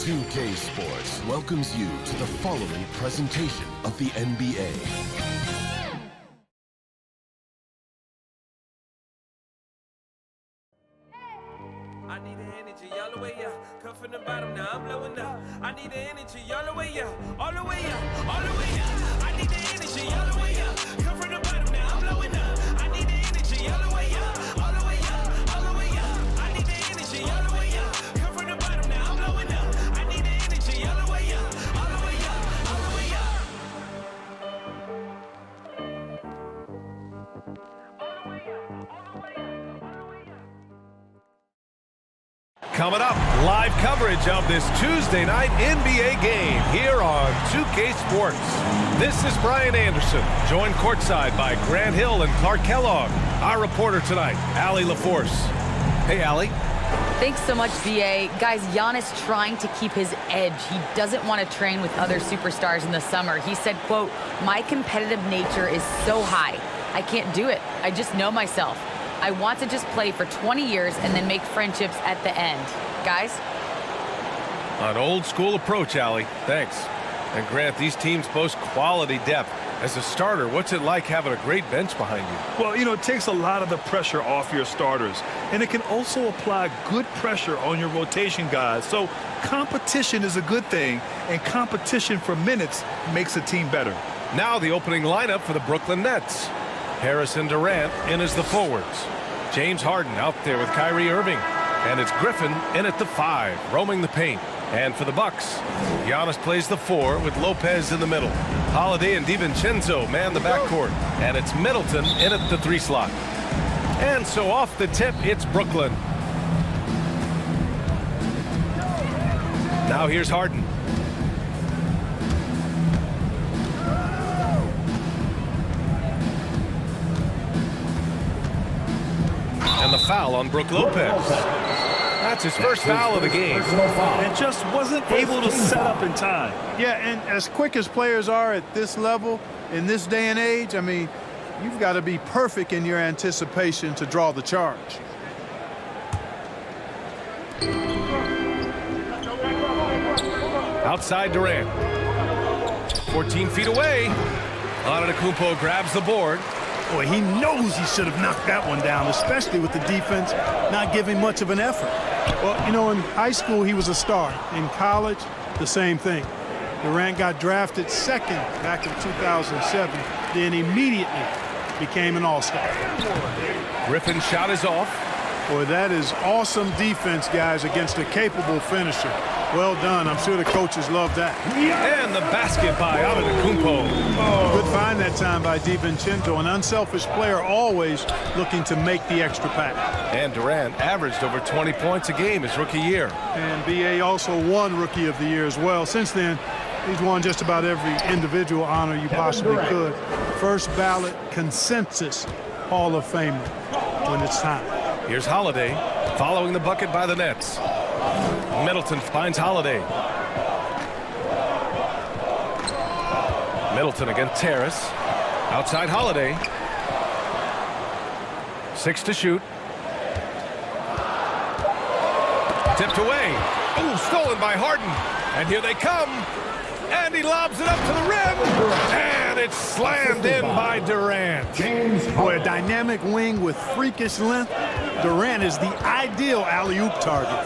NBA2K Sports welcomes you to the following presentation of the NBA. I need the energy all the way up. Come from the bottom, now I'm blowing up. I need the energy all the way up. All the way up, all the way up. I need the energy all the way up. Come from the bottom, now I'm blowing up. I need the energy all the way up. All the way up, all the way up. I need the energy all the way up. Come from the bottom, now I'm blowing up. I need the energy all the way up. All the way up, all the way up. Coming up, live coverage of this Tuesday night NBA game here on 2K Sports. This is Brian Anderson, joined courtside by Grant Hill and Clark Kellogg. Our reporter tonight, Allie LaForce. Hey, Allie. Thanks so much, BA. Guys, Giannis trying to keep his edge. He doesn't want to train with other superstars in the summer. He said, quote, "My competitive nature is so high. I can't do it. I just know myself. I want to just play for 20 years and then make friendships at the end." Guys? An old school approach, Allie. Thanks. And Grant, these teams boast quality depth. As a starter, what's it like having a great bench behind you? Well, it takes a lot of the pressure off your starters. And it can also apply good pressure on your rotation guys. So competition is a good thing. And competition for minutes makes a team better. Now the opening lineup for the Brooklyn Nets. Harris and Durant in as the forwards. James Harden out there with Kyrie Irving. And it's Griffin in at the 5, roaming the paint. And for the Bucks, Giannis plays the 4 with Lopez in the middle. Holiday and DiVincenzo man the backcourt. And it's Middleton in at the 3 slot. And so off the tip, it's Brooklyn. Now here's Harden. And the foul on Brook Lopez. That's his first foul of the game. And just wasn't able to set up in time. Yeah, and as quick as players are at this level, in this day and age, I mean, you've got to be perfect in your anticipation to draw the charge. Outside Durant. 14 feet away. Antetokounmpo grabs the board. Boy, he knows he should have knocked that one down, especially with the defense not giving much of an effort. Well, in high school, he was a star. In college, the same thing. Durant got drafted second back in 2007, then immediately became an all-star. Griffin's shot is off. Boy, that is awesome defense, guys, against a capable finisher. Well done. I'm sure the coaches love that. And the basket by Antetokounmpo. Good find that time by DiVincenzo. An unselfish player always looking to make the extra pass. And Durant averaged over 20 points a game his rookie year. And B.A. also won Rookie of the Year as well. Since then, he's won just about every individual honor you possibly could. First ballot consensus Hall of Famer when it's time. Here's Holiday following the bucket by the Nets. Middleton finds Holiday. Middleton against Harris. Outside Holiday. 6 to shoot. Tipped away. Oh, stolen by Harden. And here they come. And he lobs it up to the rim. And it's slammed in by Durant. Boy, a dynamic wing with freakish length. Durant is the ideal alley-oop target.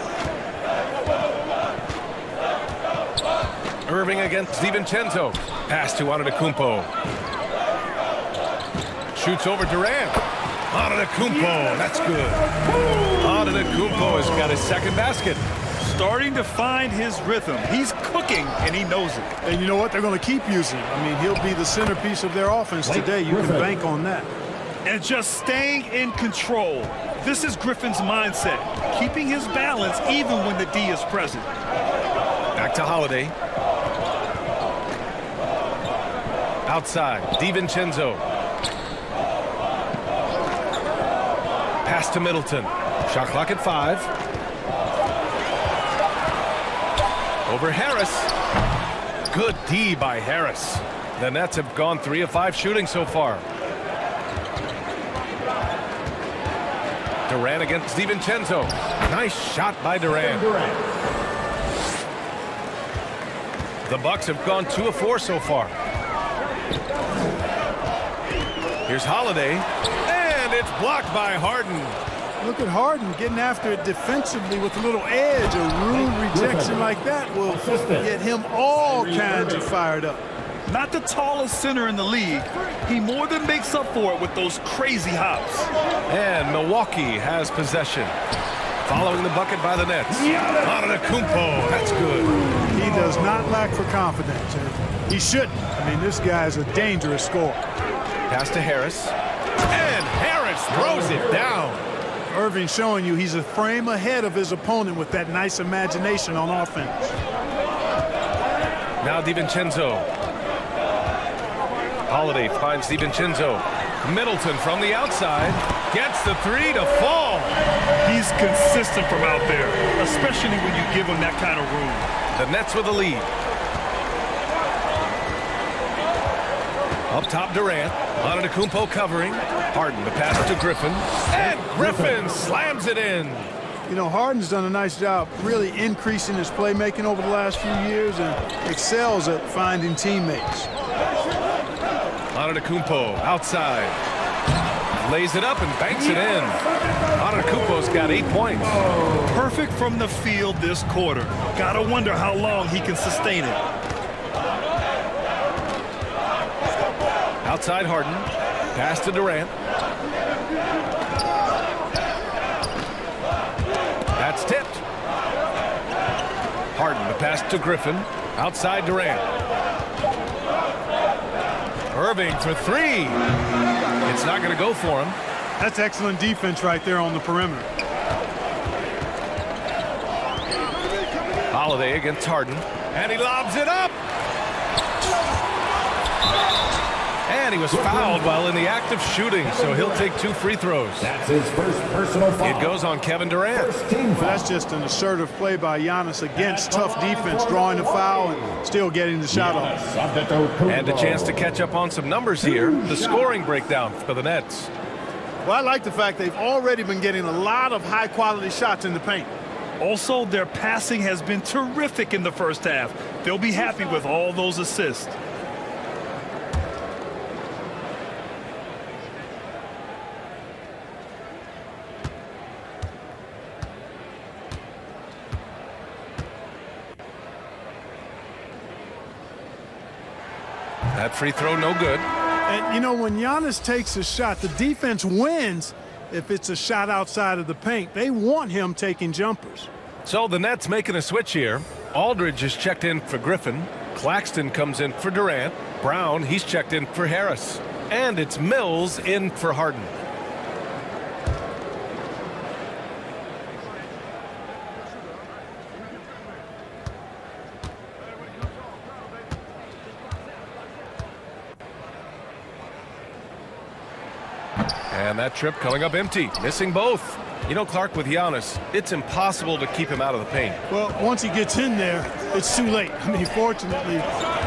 Irving against DiVincenzo. Pass to Antetokounmpo. Shoots over Durant. Antetokounmpo, that's good. Antetokounmpo has got his second basket. Starting to find his rhythm. He's cooking, and he knows it. And you know what? They're going to keep using him. I mean, he'll be the centerpiece of their offense today. You can bank on that. And just staying in control. This is Griffin's mindset. Keeping his balance even when the D is present. Back to Holiday. Outside, DiVincenzo. Pass to Middleton. Shot clock at 5. Over Harris. Good D by Harris. The Nets have gone 3 of 5 shooting so far. Durant against DiVincenzo. Nice shot by Durant. The Bucks have gone 2 of 4 so far. Here's Holiday, and it's blocked by Harden. Look at Harden getting after it defensively with a little edge. A rude rejection like that will get him all kinds of fired up. Not the tallest center in the league. He more than makes up for it with those crazy hops. And Milwaukee has possession. Following the bucket by the Nets. Antetokounmpo, that's good. He does not lack for confidence, and he shouldn't. I mean, this guy is a dangerous scorer. Pass to Harris. And Harris throws it down. Irving showing you he's a frame ahead of his opponent with that nice imagination on offense. Now DiVincenzo. Holiday finds DiVincenzo. Middleton from the outside gets the 3 to fall. He's consistent from out there, especially when you give him that kind of room. The Nets with the lead. Up top, Durant. Antetokounmpo covering. Harden, the pass to Griffin. And Griffin slams it in. You know, Harden's done a nice job really increasing his playmaking over the last few years and excels at finding teammates. Antetokounmpo outside. Lays it up and banks it in. Antetokounmpo's got 8 points. Perfect from the field this quarter. Gotta wonder how long he can sustain it. Outside Harden. Pass to Durant. That's tipped. Harden, the pass to Griffin. Outside Durant. Irving for 3. It's not going to go for him. That's excellent defense right there on the perimeter. Holiday against Harden. And he lobs it up. And he was fouled while in the act of shooting, so he'll take 2 free throws. That's his first personal foul. It goes on Kevin Durant. Well, that's just an assertive play by Giannis against tough defense, drawing the foul and still getting the shot off. And a chance to catch up on some numbers here. The scoring breakdown for the Nets. Well, I like the fact they've already been getting a lot of high-quality shots in the paint. Also, their passing has been terrific in the first half. They'll be happy with all those assists. That free throw no good. And, you know, when Giannis takes a shot, the defense wins if it's a shot outside of the paint. They want him taking jumpers. So the Nets making a switch here. Aldridge is checked in for Griffin. Claxton comes in for Durant. Brown, he's checked in for Harris. And it's Mills in for Harden. And that trip coming up empty, missing both. You know, Clark, with Giannis, it's impossible to keep him out of the paint. Well, once he gets in there, it's too late. I mean, fortunately,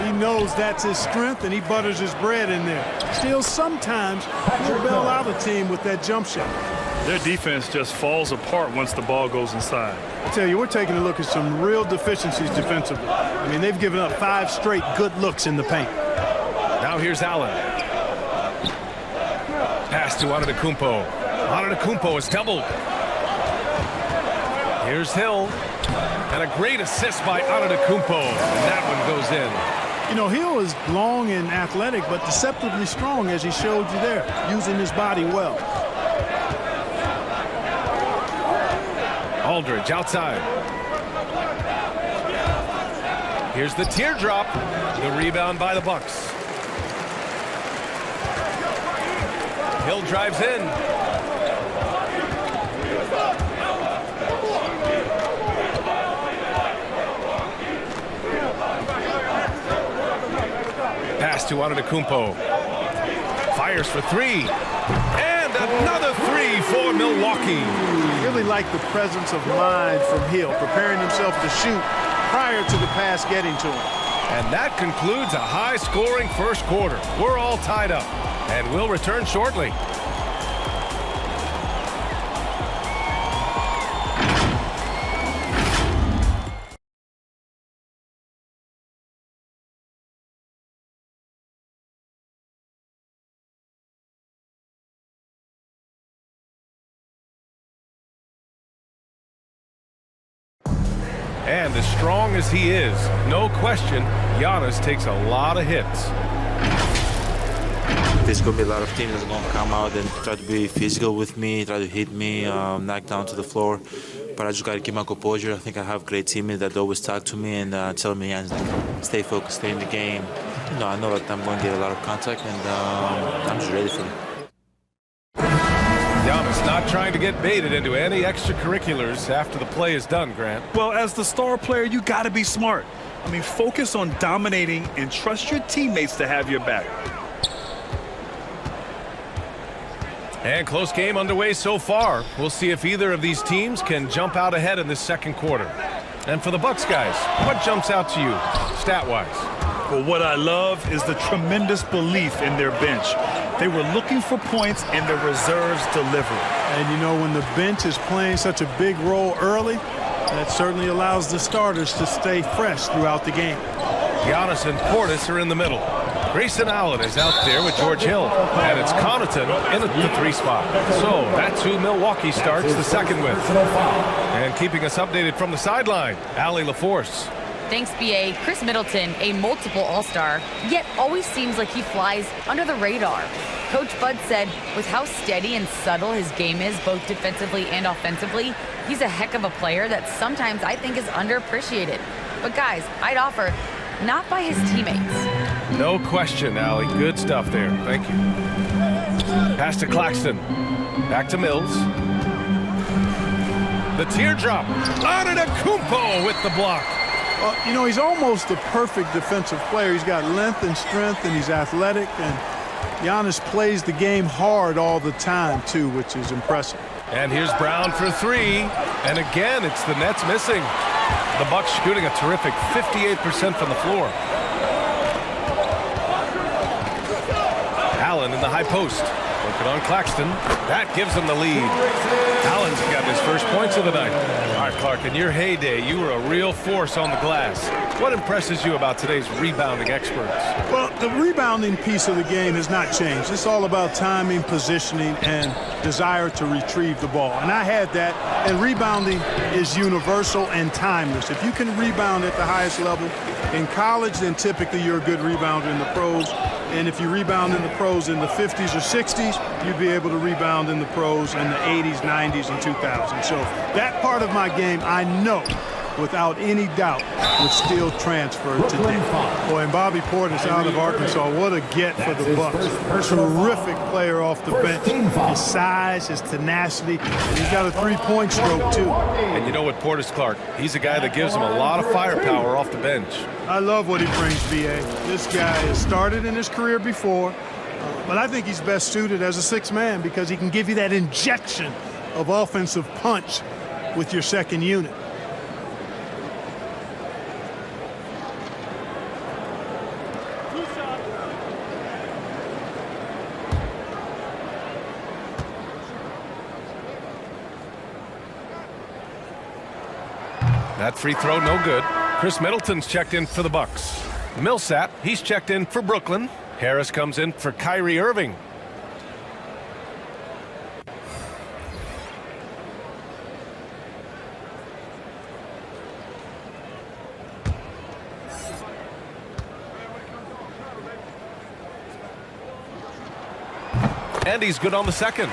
he knows that's his strength, and he butters his bread in there. Still, sometimes he'll bail out a team with that jump shot. Their defense just falls apart once the ball goes inside. I tell you, we're taking a look at some real deficiencies defensively. I mean, they've given up 5 straight good looks in the paint. Now here's Allen. Pass to Antetokounmpo. Antetokounmpo is doubled. Here's Hill. And a great assist by Antetokounmpo. And that one goes in. You know, Hill is long and athletic, but deceptively strong, as he showed you there, using his body well. Aldridge outside. Here's the teardrop. The rebound by the Bucks. Hill drives in. Pass to Antetokounmpo. Fires for 3. And another 3 for Milwaukee. Really like the presence of mind from Hill, preparing himself to shoot prior to the pass getting to him. And that concludes a high-scoring first quarter. We're all tied up, and we'll return shortly. And as strong as he is, no question, Giannis takes a lot of hits. There's going to be a lot of teams that's going to come out and try to be physical with me, try to hit me, knock down to the floor. But I just got to keep my composure. I think I have great teammates that always talk to me and tell me, stay focused, stay in the game. I know that I'm going to get a lot of contact, and I'm just ready for it. Giannis not trying to get baited into any extracurriculars after the play is done, Grant. Well, as the star player, you got to be smart. I mean, focus on dominating and trust your teammates to have your back. And close game underway so far. We'll see if either of these teams can jump out ahead in this second quarter. And for the Bucks guys, what jumps out to you, stat-wise? Well, what I love is the tremendous belief in their bench. They were looking for points, and the reserves delivered. And when the bench is playing such a big role early, that certainly allows the starters to stay fresh throughout the game. Giannis and Portis are in the middle. Grayson Allen is out there with George Hill, and it's Connaughton in at the 3 spot. So that's who Milwaukee starts the second with. And keeping us updated from the sideline, Allie LaForce. Thanks, B.A. Chris Middleton, a multiple All-Star, yet always seems like he flies under the radar. Coach Bud said with how steady and subtle his game is, both defensively and offensively, he's a heck of a player that sometimes I think is underappreciated. But guys, I'd offer, not by his teammates. No question, Allie. Good stuff there. Thank you. Pass to Claxton. Back to Mills. The teardrop. Antetokounmpo with the block. Well, he's almost a perfect defensive player. He's got length and strength, and he's athletic. And Giannis plays the game hard all the time, too, which is impressive. And here's Brown for 3. And again, it's the Nets missing. The Bucks shooting a terrific 58% from the floor. Allen in the high post. Working on Claxton. That gives him the lead. Allen's got his first points of the night. All right, Clark, in your heyday, you were a real force on the glass. What impresses you about today's rebounding experts? Well, the rebounding piece of the game has not changed. It's all about timing, positioning, and desire to retrieve the ball. And I had that, and rebounding is universal and timeless. If you can rebound at the highest level in college, then typically you're a good rebounder in the pros. And if you rebound in the pros in the 50s or 60s, you'd be able to rebound in the pros in the 80s, 90s, and 2000s. So that part of my game, I know, without any doubt, would still transfer today. Boy, and Bobby Portis out of Arkansas, what a get for the Bucks. Terrific player off the bench. His size, his tenacity, and he's got a three-point stroke, too. And you know what, Portis, Clark? He's a guy that gives him a lot of firepower off the bench. I love what he brings, B.A. This guy has started in his career before, but I think he's best suited as a sixth man because he can give you that injection of offensive punch with your second unit. That free throw, no good. Chris Middleton's checked in for the Bucks. Millsap, he's checked in for Brooklyn. Harris comes in for Kyrie Irving. And he's good on the second.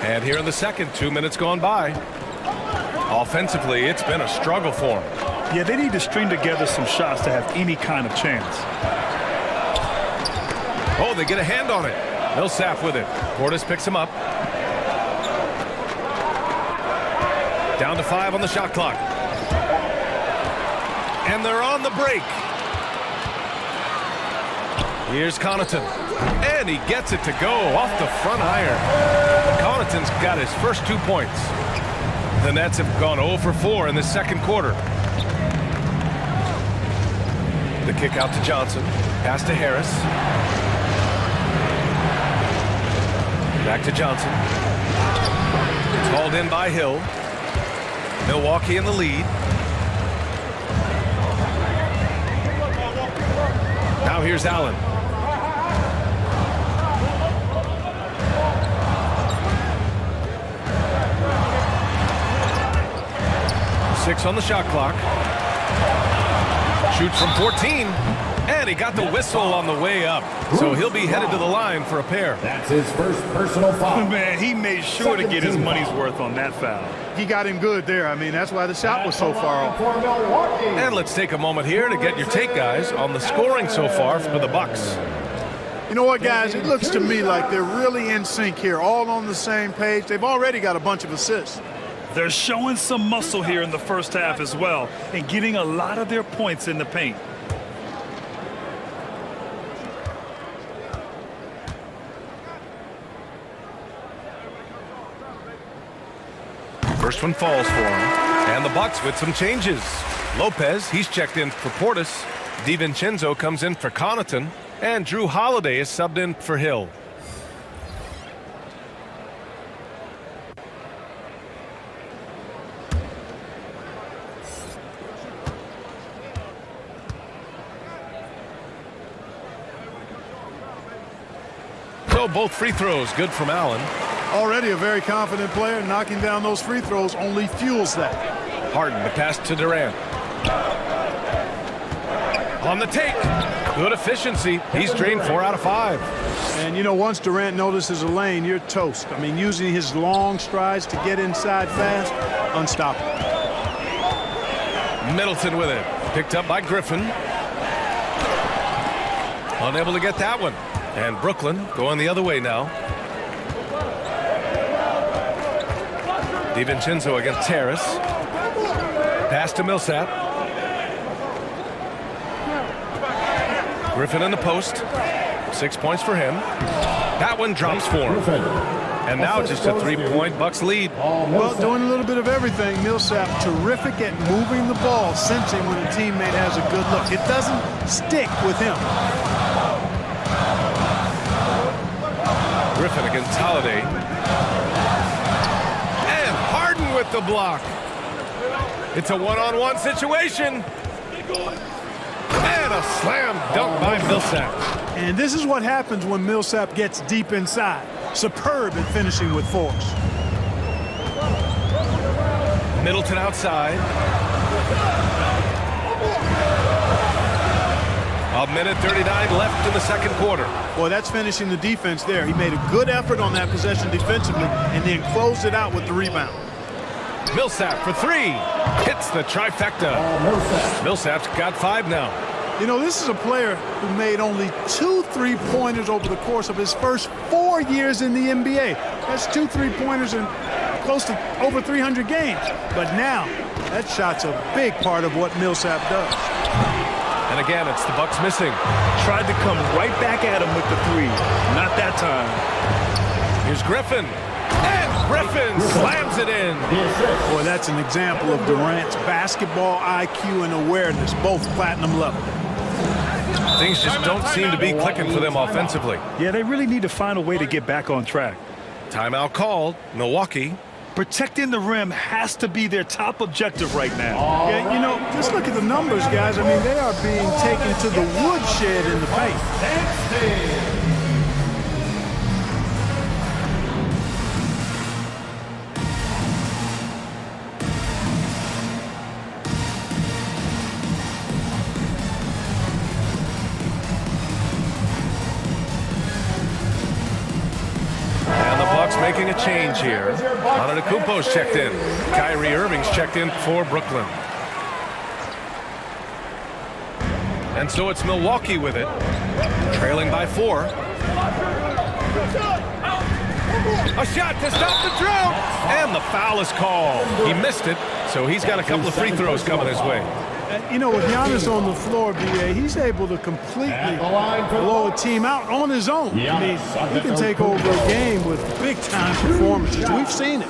And here in the second, 2 minutes gone by. Offensively, it's been a struggle for him. Yeah, they need to string together some shots to have any kind of chance. Oh, they get a hand on it. Millsap with it. Portis picks him up. Down to 5 on the shot clock. And they're on the break. Here's Connaughton. And he gets it to go off the front iron. Connaughton's got his first 2 points. The Nets have gone 0 for 4 in the second quarter. The kick out to Johnson. Pass to Harris. Back to Johnson. It's hauled in by Hill. Milwaukee in the lead. Now here's Allen. 6 on the shot clock. Shoots from 14. And he got the whistle on the way up. So he'll be headed to the line for a pair. That's his first personal foul. Man, he made sure to get his money's worth on that foul. He got him good there. I mean, that's why the shot was so far off. For Milwaukee. And let's take a moment here to get your take, guys, on the scoring so far for the Bucks. You know what, guys? It looks to me like they're really in sync here, all on the same page. They've already got a bunch of assists. They're showing some muscle here in the first half as well and getting a lot of their points in the paint. First one falls for him. And the Bucks with some changes. Lopez, he's checked in for Portis. DiVincenzo comes in for Connaughton. And Drew Holiday is subbed in for Hill. So both free throws good from Allen. Already a very confident player. Knocking down those free throws only fuels that. Harden, the pass to Durant. On the take. Good efficiency. He's drained 4 out of 5. And, you know, once Durant notices a lane, you're toast. I mean, using his long strides to get inside fast, unstoppable. Middleton with it. Picked up by Griffin. Unable to get that one. And Brooklyn going the other way now. DiVincenzo against Terrace. Pass to Millsap. Griffin in the post. 6 points for him. That one drops for him. And now just a 3-point Bucks lead. Well, doing a little bit of everything. Millsap terrific at moving the ball, sensing when a teammate has a good look. It doesn't stick with him. Griffin against Holiday. And Harden with the block. It's a one-on-one situation. And a slam dunk by Millsap. And this is what happens when Millsap gets deep inside. Superb at finishing with force. Middleton outside. A minute 39 left in the second quarter. Boy, that's finishing the defense there. He made a good effort on that possession defensively and then closed it out with the rebound. Millsap for 3. Hits the trifecta. Millsap's got 5 now. You know, this is a player who made only 2 3-pointers over the course of his first 4 years in the NBA. That's 2 3-pointers in close to over 300 games. But now, that shot's a big part of what Millsap does. And again, it's the Bucks missing. Tried to come right back at him with the 3. Not that time. Here's Griffin. And Griffin slams it in. Boy, that's an example of Durant's basketball IQ and awareness, both platinum level. Things just don't seem to be clicking for them offensively. Yeah, they really need to find a way to get back on track. Timeout called. Milwaukee. Protecting the rim has to be their top objective right now. Yeah, you know, just look at the numbers, guys. I mean, they are being taken to the woodshed in the paint. Making a change here. Antetokounmpo's checked in. Kyrie Irving's checked in for Brooklyn. And so it's Milwaukee with it, trailing by 4. A shot to stop the drought, and the foul is called. He missed it, so he's got a couple of free throws coming his way. You know, with Giannis on the floor, B.A., he's able to completely blow a team out on his own. I mean, he can take over a game with big-time performances. We've seen it.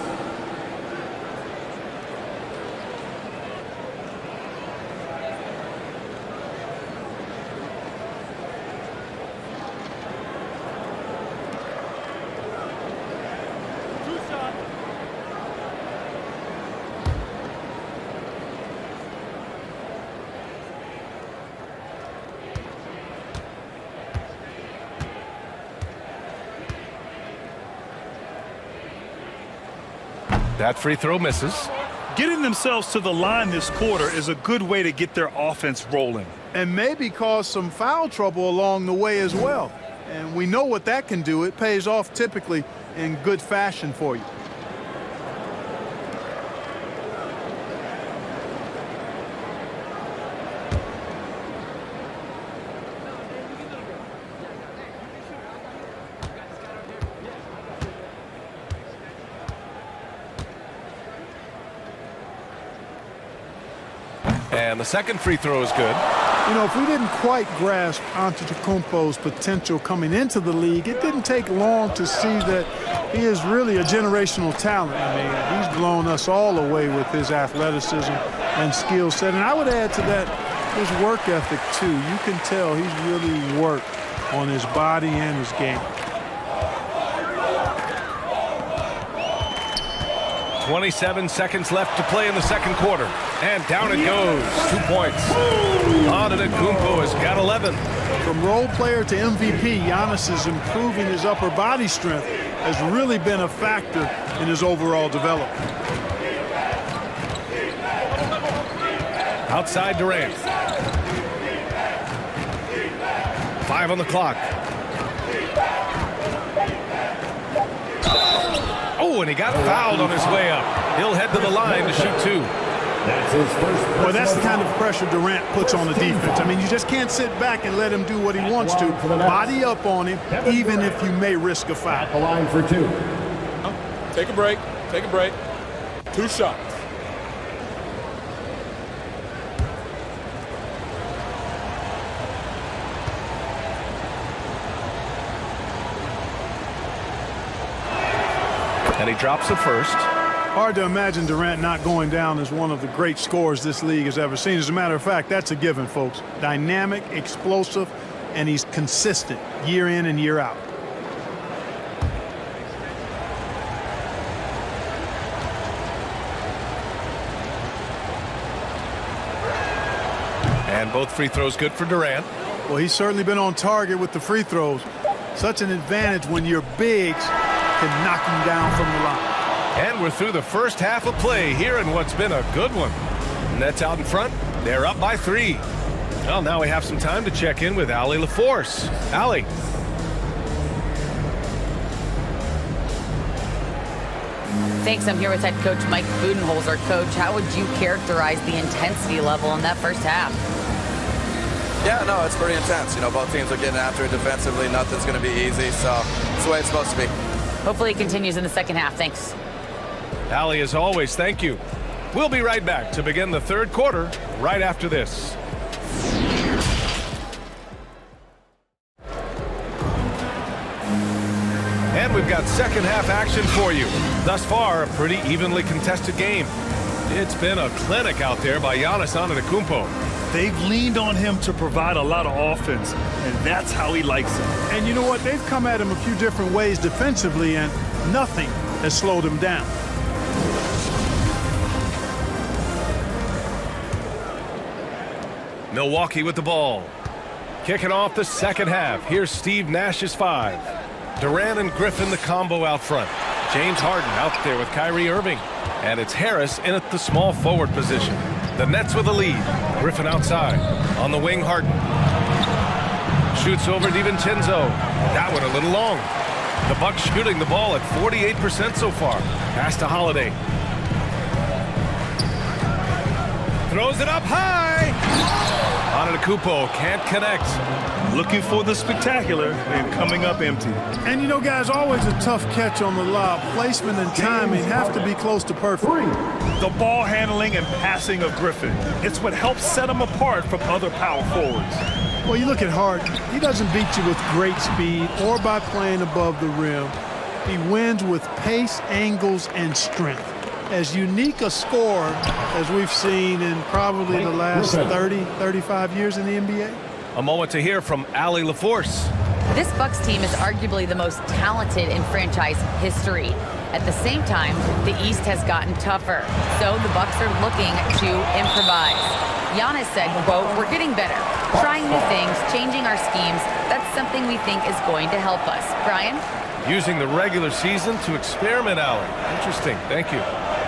That free throw misses. Getting themselves to the line this quarter is a good way to get their offense rolling. And maybe cause some foul trouble along the way as well. And we know what that can do. It pays off typically in good fashion for you. And the second free throw is good. You know, if we didn't quite grasp Antetokounmpo's potential coming into the league, it didn't take long to see that he is really a generational talent. I mean, he's blown us all away with his athleticism and skill set. And I would add to that his work ethic, too. You can tell he's really worked on his body and his game. 27 seconds left to play in the second quarter. And down it goes. 2 points. Antetokounmpo has got 11. From role player to MVP, Giannis is improving his upper body strength has really been a factor in his overall development. Outside Durant. 5 on the clock. Oh, and he got fouled on his way up. He'll head to the line to shoot 2. That's his first. Well, that's the kind of pressure Durant puts on the defense. I mean, you just can't sit back and let him do what he wants to. Body up on him, even if you may risk a foul. At the line for 2. Take a break. Take a break. 2 shots. And he drops the first. Hard to imagine Durant not going down as one of the great scorers this league has ever seen. As a matter of fact, that's a given, folks. Dynamic, explosive, and he's consistent year in and year out. And both free throws good for Durant. Well, he's certainly been on target with the free throws. Such an advantage when your bigs can knock him down from the line. And we're through the first half of play here in what's been a good one. Nets out in front. They're up by 3. Well, now we have some time to check in with Allie LaForce. Allie. Thanks. I'm here with head coach Mike Budenholzer. Coach, how would you characterize the intensity level in that first half? Yeah, no, it's pretty intense. You know, both teams are getting after it defensively. Nothing's going to be easy, so it's the way it's supposed to be. Hopefully it continues in the second half. Thanks. Allie, as always, thank you. We'll be right back to begin the third quarter right after this. And we've got second half action for you. Thus far, a pretty evenly contested game. It's been a clinic out there by Giannis Antetokounmpo. They've leaned on him to provide a lot of offense, and that's how he likes it. And you know what? They've come at him a few different ways defensively, and nothing has slowed him down. Milwaukee with the ball. Kicking off the second half. Here's Steve Nash's 5. Durant and Griffin the combo out front. James Harden out there with Kyrie Irving. And it's Harris in at the small forward position. The Nets with a lead. Griffin outside. On the wing, Harden. Shoots over DiVincenzo. That one a little long. The Bucks shooting the ball at 48% so far. Pass to Holiday. Throws it up high. Antetokounmpo can't connect. Looking for the spectacular and coming up empty. And you know, guys, always a tough catch on the lob. Placement and timing have to be close to perfect. The ball handling and passing of Griffin. It's what helps set him apart from other power forwards. Well, you look at Harden. He doesn't beat you with great speed or by playing above the rim. He wins with pace, angles, and strength. As unique a scorer as we've seen in probably the last 30, 35 years in the NBA. A moment to hear from Allie LaForce. This Bucks team is arguably the most talented in franchise history. At the same time, the East has gotten tougher, so the Bucks are looking to improvise. Giannis said, quote, "We're getting better, trying new things, changing our schemes. That's something we think is going to help us." Brian? Using the regular season to experiment, Allie. Interesting. Thank you.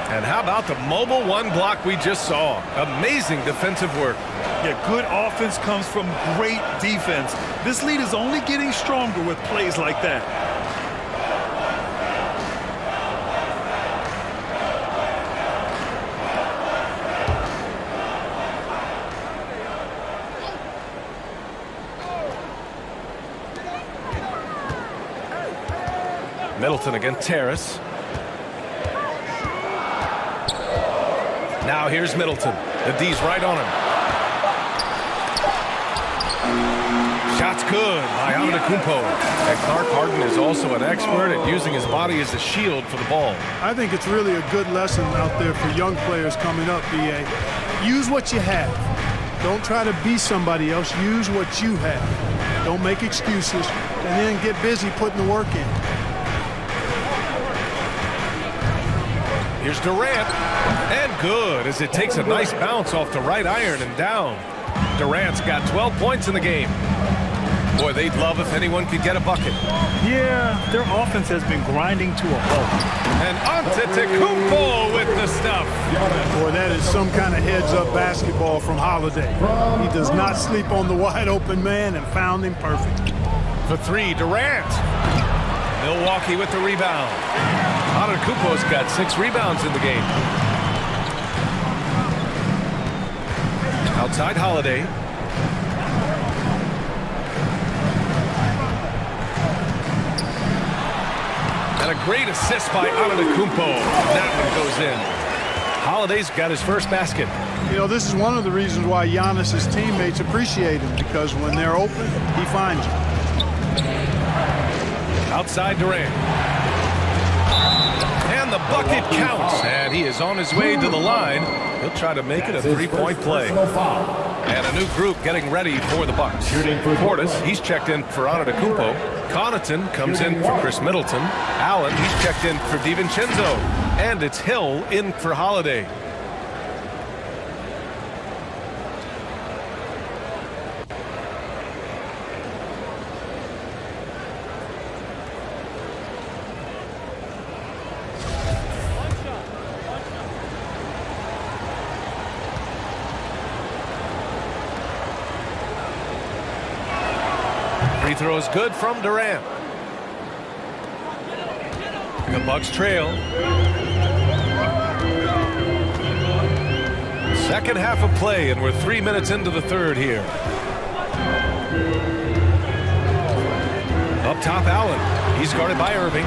And how about the mobile one block we just saw? Amazing defensive work. Yeah, good offense comes from great defense. This lead is only getting stronger with plays like that. Middleton against Terrace. Now here's Middleton. The D's right on him. Shot's good by Antetokounmpo. And Clark Harden is also an expert at using his body as a shield for the ball. I think it's really a good lesson out there for young players coming up, B.A. Use what you have. Don't try to be somebody else. Use what you have. Don't make excuses. And then get busy putting the work in. Here's Durant, and good as it takes a nice bounce off the right iron and down. Durant's got 12 points in the game. Boy, they'd love if anyone could get a bucket. Yeah, their offense has been grinding to a halt. And Antetokounmpo with the stuff. Boy, that is some kind of heads-up basketball from Holiday. He does not sleep on the wide-open man and found him perfect. For three, Durant. Milwaukee with the rebound. Antetokounmpo's got 6 rebounds in the game. Outside Holiday. And a great assist by Antetokounmpo. That one goes in. Holiday's got his first basket. You know, this is one of the reasons why Giannis's teammates appreciate him, because when they're open, he finds them. Outside Durant. And the bucket counts. And he is on his way to the line. He'll try to make it a 3-point play. And a new group getting ready for the Bucks. Portis, he's checked in for Antetokounmpo. Connaughton comes in for Chris Middleton. Allen, he's checked in for DiVincenzo. And it's Hill in for Holiday. Free throw is good from Durant. The Bucks trail. Second half of play, and we're 3 minutes into the third here. Up top, Allen. He's guarded by Irving.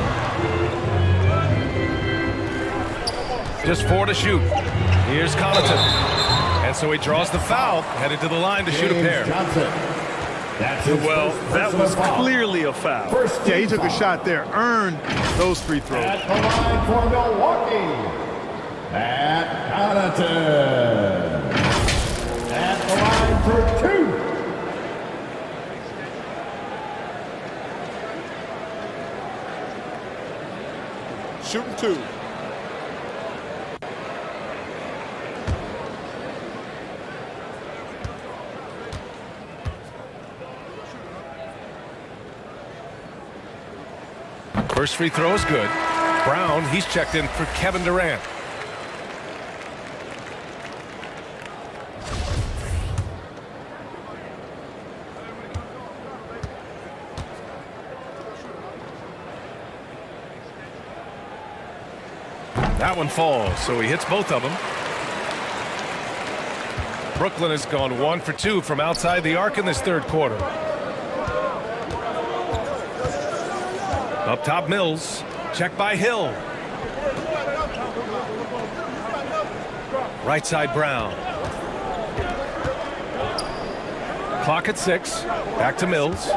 Just 4 to shoot. Here's Connaughton. And so he draws the foul, headed to the line to shoot a pair. Well, that was clearly a foul. Yeah, he took a shot there, earned those free throws. At the line for Milwaukee, Matt Connaughton. At the line for 2. Shooting 2. First free throw is good. Brown, he's checked in for Kevin Durant. That one falls, so he hits both of them. Brooklyn has gone 1 for 2 from outside the arc in this third quarter. Up top, Mills. Check by Hill. Right side, Brown. Clock at 6. Back to Mills.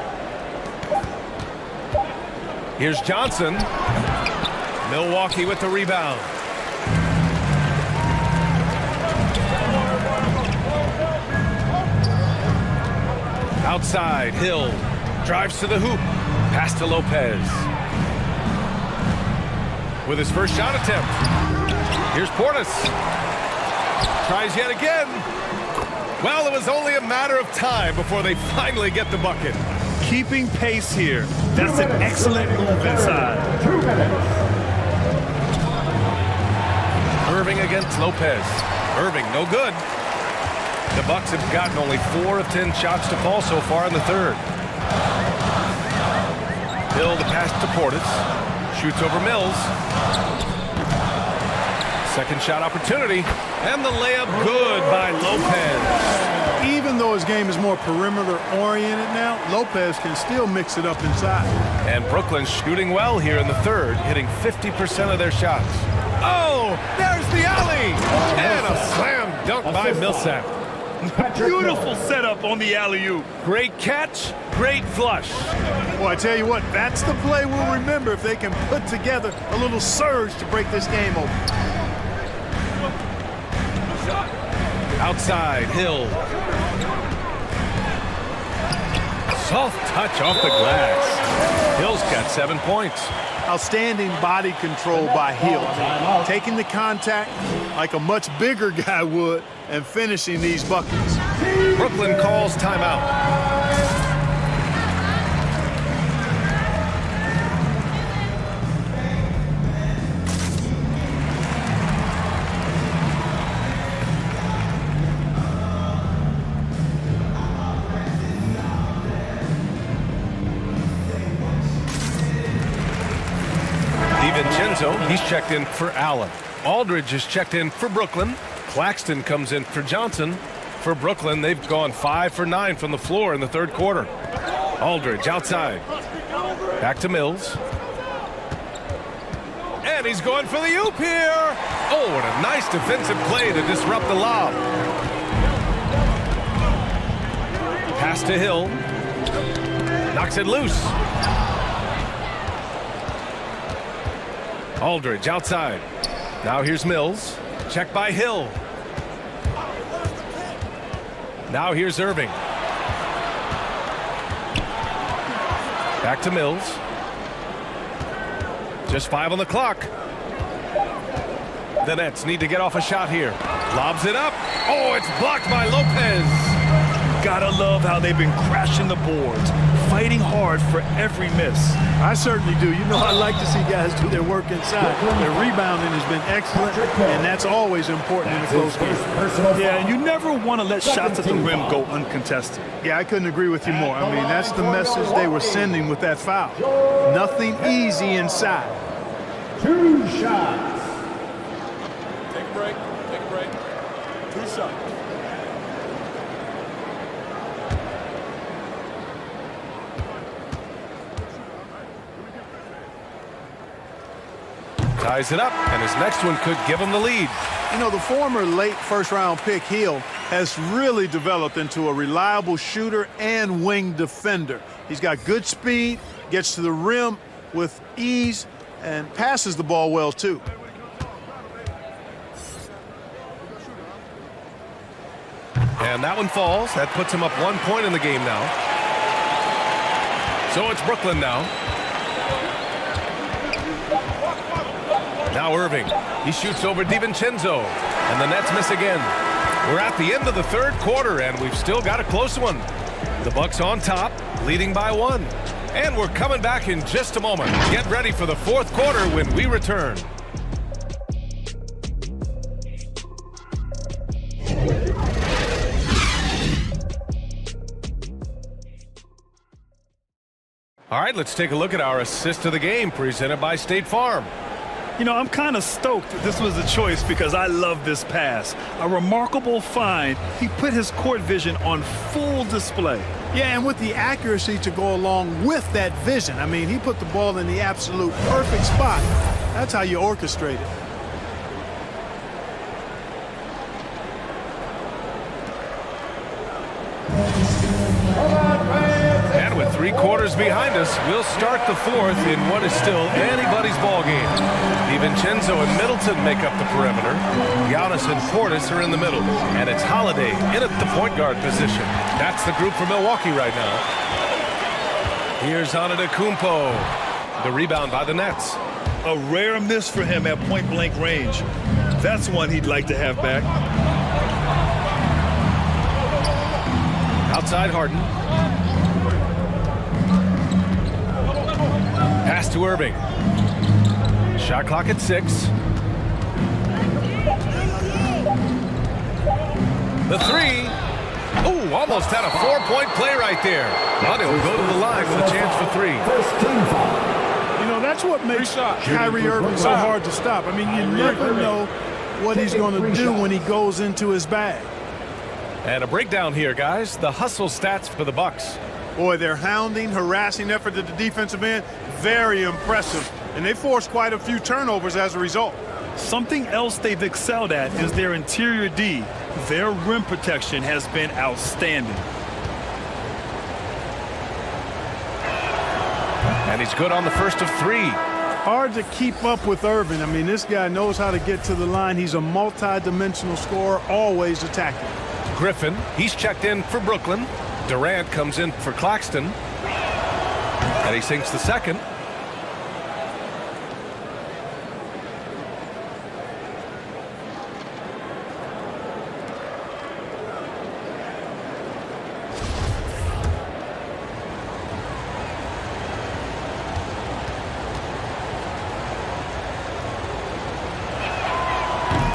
Here's Johnson. Milwaukee with the rebound. Outside, Hill. Drives to the hoop. Pass to Lopez. With his first shot attempt. Here's Portis. Tries yet again. Well, it was only a matter of time before they finally get the bucket. Keeping pace here. That's an excellent move inside. 2 minutes. against Lopez. Irving, no good. The Bucks have gotten only 4 of 10 shots to fall so far in the third. Hill the pass to Portis. Shoots over Mills. Second shot opportunity. And the layup good by Lopez. Even though his game is more perimeter-oriented now, Lopez can still mix it up inside. And Brooklyn's shooting well here in the third, hitting 50% of their shots. Oh, there's the alley! And a slam dunk by Millsap. Beautiful setup on the alley-oop. Great catch, great flush. Well, I tell you what, that's the play we'll remember if they can put together a little surge to break this game open. Outside, Hill. Soft touch off the glass. Hill's got 7 points. Outstanding body control by Hill. Taking the contact like a much bigger guy would and finishing these buckets. Brooklyn calls timeout. He's checked in for Allen. Aldridge is checked in for Brooklyn. Claxton comes in for Johnson. For Brooklyn, they've gone 5 for 9 from the floor in the third quarter. Aldridge outside. Back to Mills. And he's going for the oop here. Oh, what a nice defensive play to disrupt the lob. Pass to Hill. Knocks it loose. Aldridge outside. Now here's Mills. Check by Hill. Now here's Irving. Back to Mills. Just 5 on the clock. The Nets need to get off a shot here. Lobs it up. Oh, it's blocked by Lopez. Gotta love how they've been crashing the boards, fighting hard for every miss. I certainly do. You know, I like to see guys do their work inside. Their rebounding has been excellent, and that's always important in a close game. Yeah, and you never want to let shots at the rim go uncontested. Yeah, I couldn't agree with you more. I mean, that's the message they were sending with that foul. Nothing easy inside. 2 shots. Take a break. Take a break. 2 shots. Ties it up, and his next one could give him the lead. You know, the former late first-round pick Hill has really developed into a reliable shooter and wing defender. He's got good speed, gets to the rim with ease, and passes the ball well, too. And that one falls. That puts him up 1 point in the game now. So it's Brooklyn now. Now Irving. He shoots over DiVincenzo. And the Nets miss again. We're at the end of the third quarter, and we've still got a close one. The Bucks on top, leading by 1. And we're coming back in just a moment. Get ready for the fourth quarter when we return. All right, let's take a look at our assist of the game presented by State Farm. You know, I'm kind of stoked that this was a choice because I love this pass. A remarkable find. He put his court vision on full display. Yeah, and with the accuracy to go along with that vision. I mean, he put the ball in the absolute perfect spot. That's how you orchestrate it. And with 3 quarters behind us, we'll start the fourth in what is still anybody's ball game. DiVincenzo and Middleton make up the perimeter. Giannis and Portis are in the middle. And it's Holiday in at the point guard position. That's the group for Milwaukee right now. Here's Antetokounmpo. The rebound by the Nets. A rare miss for him at point-blank range. That's one he'd like to have back. Outside Harden. Pass to Irving. Shot clock at 6. The three. Ooh, almost had a 4-point play right there. But he'll go to the line with a chance for three. First team foul. You know, that's what makes Kyrie Irving so hard to stop. I mean, you never know what he's going to do when he goes into his bag. And a breakdown here, guys. The hustle stats for the Bucks. Boy, their hounding, harassing effort at the defensive end, very impressive. And they forced quite a few turnovers as a result. Something else they've excelled at is their interior D. Their rim protection has been outstanding. And he's good on the first of three. Hard to keep up with Irving. I mean, this guy knows how to get to the line. He's a multi-dimensional scorer, always attacking. Griffin, he's checked in for Brooklyn. Durant comes in for Claxton. And he sinks the second.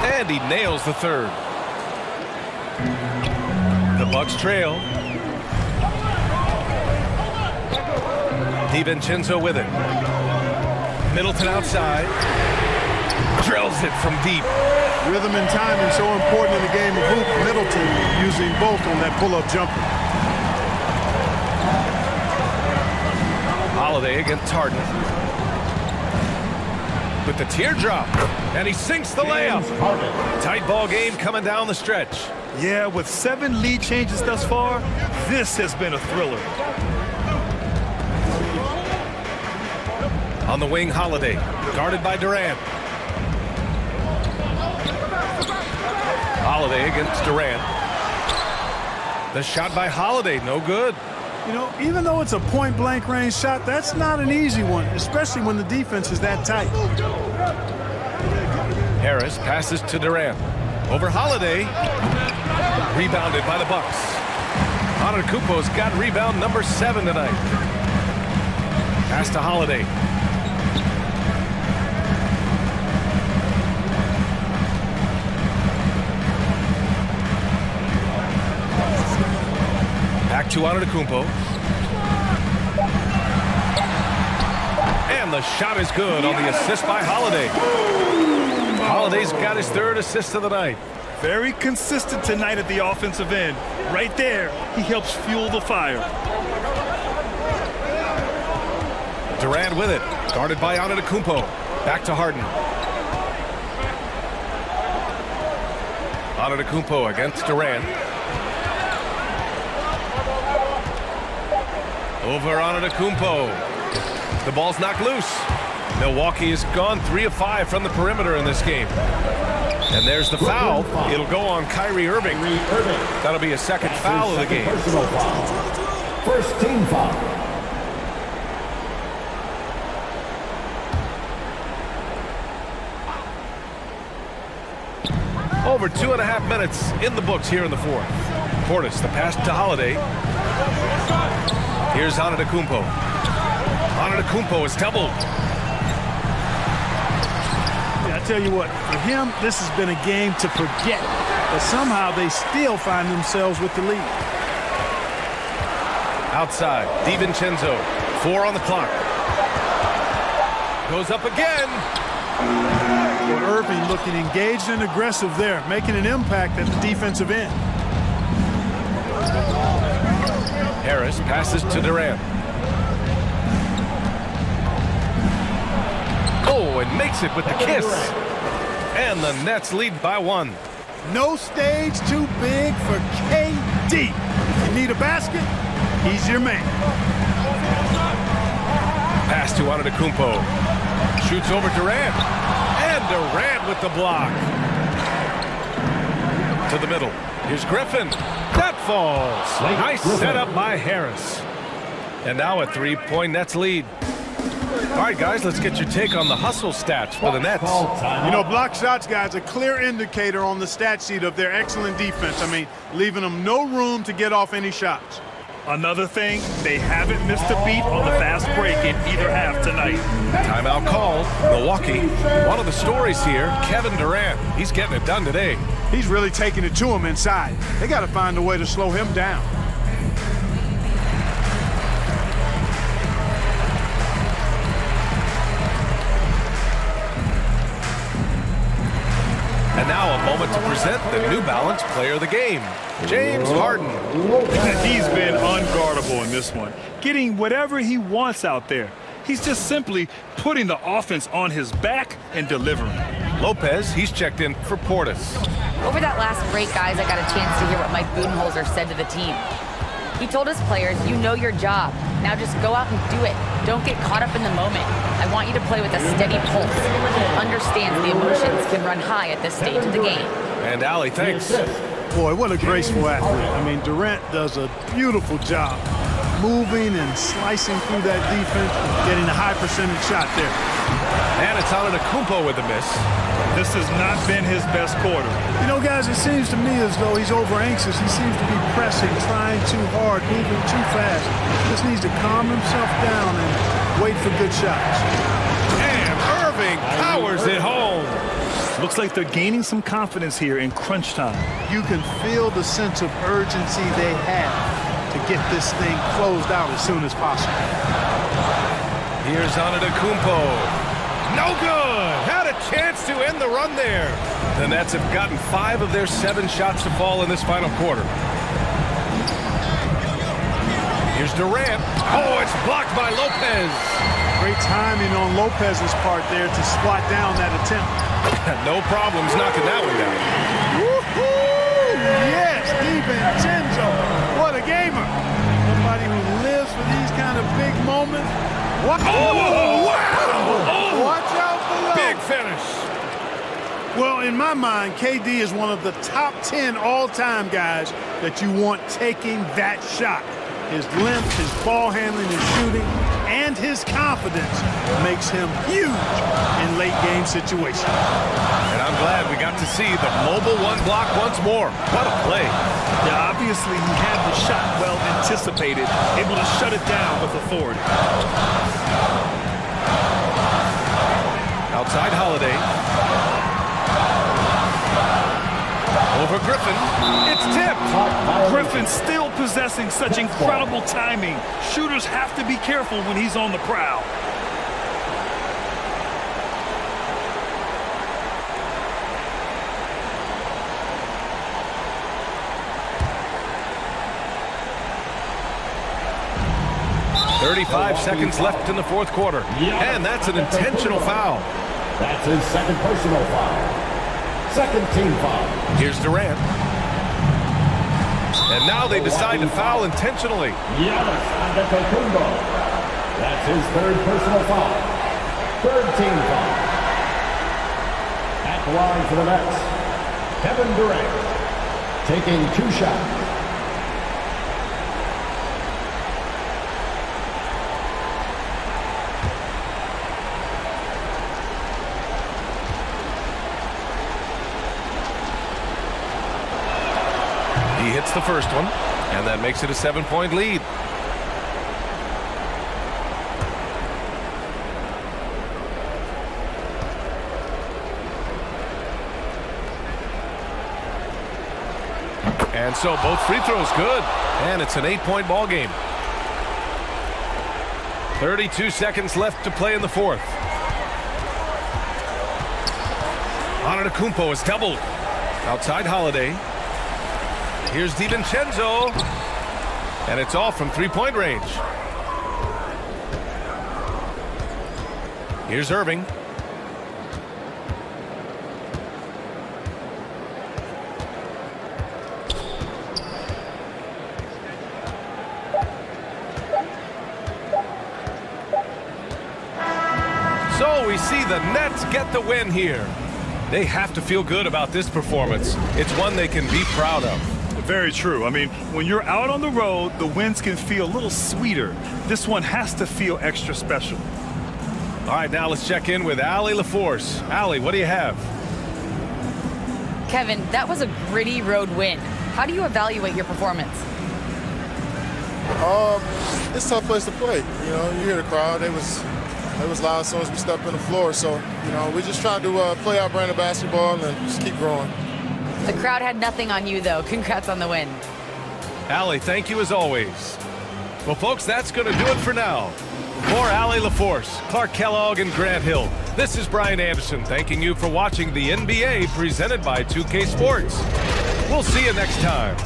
And he nails the third. The Bucks trail. DiVincenzo with it. Middleton outside. Drills it from deep. Rhythm and timing so important in the game of hoop. Middleton using both on that pull-up jumper. Holiday against Harden. With the teardrop. And he sinks the layup. Tight ball game coming down the stretch. Yeah, with 7 lead changes thus far, this has been a thriller. On the wing, Holiday, guarded by Durant. Holiday against Durant. The shot by Holiday, no good. You know, even though it's a point-blank range shot, that's not an easy one, especially when the defense is that tight. Harris passes to Durant. Over Holiday. Rebounded by the Bucks. Antetokounmpo's got rebound number 7 tonight. Pass to Holiday. Back to Antetokounmpo. And the shot is good on the assist by Holiday. Holiday's got his 3rd assist of the night. Very consistent tonight at the offensive end. Right there, he helps fuel the fire. Durant with it. Guarded by Antetokounmpo. Back to Harden. Antetokounmpo against Durant. Over Antetokounmpo. The ball's knocked loose. Milwaukee has gone 3 of 5 from the perimeter in this game. And there's the foul. It'll go on Kyrie Irving. That'll be a second foul of the game. First team foul. Over 2.5 minutes in the books here in the fourth. Portis, the pass to Holiday. Here's Antetokounmpo. Antetokounmpo is doubled. I tell you what, for him, this has been a game to forget. But somehow they still find themselves with the lead. Outside, DiVincenzo, 4 on the clock. Goes up again. Well, Irving looking engaged and aggressive there, making an impact at the defensive end. Harris passes to Durant. Oh, and makes it with the kiss. And the Nets lead by 1. No stage too big for KD. If you need a basket, he's your man. Pass to Antetokounmpo. Shoots over Durant. And Durant with the block. To the middle. Here's Griffin. That falls. Nice setup by Harris. And now a 3-point Nets lead. All right, guys, let's get your take on the hustle stats for the Nets. You know, block shots, guys, a clear indicator on the stat sheet of their excellent defense. I mean, leaving them no room to get off any shots. Another thing, they haven't missed a beat on the fast break in either half tonight. Timeout called. Milwaukee. One of the stories here, Kevin Durant. He's getting it done today. He's really taking it to him inside. They got to find a way to slow him down. And now a moment to present the New Balance Player of the Game, James Harden. He's been unguardable in this one, getting whatever he wants out there. He's just simply putting the offense on his back and delivering. Lopez, he's checked in for Portis. Over that last break, guys, I got a chance to hear what Mike Budenholzer said to the team. He told his players, you know your job. Now just go out and do it. Don't get caught up in the moment. I want you to play with a steady pulse. He understands the emotions can run high at this stage of the game. And Allie, thanks. Boy, what a graceful athlete. I mean, Durant does a beautiful job moving and slicing through that defense, getting a high percentage shot there. And it's Antetokounmpo with the miss. This has not been his best quarter. You know, guys, it seems to me as though he's over anxious. He seems to be pressing, trying too hard, moving too fast. Just needs to calm himself down and wait for good shots. And Irving powers it home. Looks like they're gaining some confidence here in crunch time. You can feel the sense of urgency they have to get this thing closed out as soon as possible. Here's Antetokounmpo. No good. Had a chance to end the run there. The Nets have gotten 5 of their 7 shots to fall in this final quarter. Here's Durant. Oh, it's blocked by Lopez. Great timing on Lopez's part there to squat down that attempt. No problems knocking that one down. Woo-hoo! Yes, DiVincenzo. What a gamer. Somebody who lives for these kind of big moments. What? Oh, wow! Oh, watch out below. Big finish. Well, in my mind, KD is one of the top 10 all-time guys that you want taking that shot. His length, his ball handling, his shooting, and his confidence makes him huge in late-game situations. And I'm glad we got to see the mobile one block once more. What a play. Yeah, obviously he had the shot well anticipated, able to shut it down with authority. Outside Holiday. Over Griffin. It's tipped. Griffin still possessing such incredible timing. Shooters have to be careful when he's on the prowl. .35 seconds left in the fourth quarter. And that's an intentional foul. That's his second personal foul. Second team foul. Here's Durant. And now they decide to foul intentionally. Giannis Antetokounmpo. That's his third personal foul. Third team foul. At the line for the Nets, Kevin Durant, taking 2 shots. He hits the first one, and that makes it a 7-point lead. And so both free throws good, and it's an 8-point ball game. 32 seconds left to play in the fourth. Antetokounmpo is doubled. Outside Holiday. Here's DiVincenzo. And it's all from 3-point range. Here's Irving. So we see the Nets get the win here. They have to feel good about this performance. It's one they can be proud of. Very true. I mean, when you're out on the road, the wins can feel a little sweeter. This one has to feel extra special. All right, now let's check in with Allie LaForce. Allie, what do you have? Kevin, that was a gritty road win. How do you evaluate your performance? It's a tough place to play. You know, you hear the crowd. They was loud as soon as we stepped on the floor. So, you know, we just try to play our brand of basketball and just keep growing. The crowd had nothing on you, though. Congrats on the win. Allie, thank you as always. Well, folks, that's going to do it for now. For Allie LaForce, Clark Kellogg, and Grant Hill, this is Brian Anderson thanking you for watching the NBA presented by 2K Sports. We'll see you next time.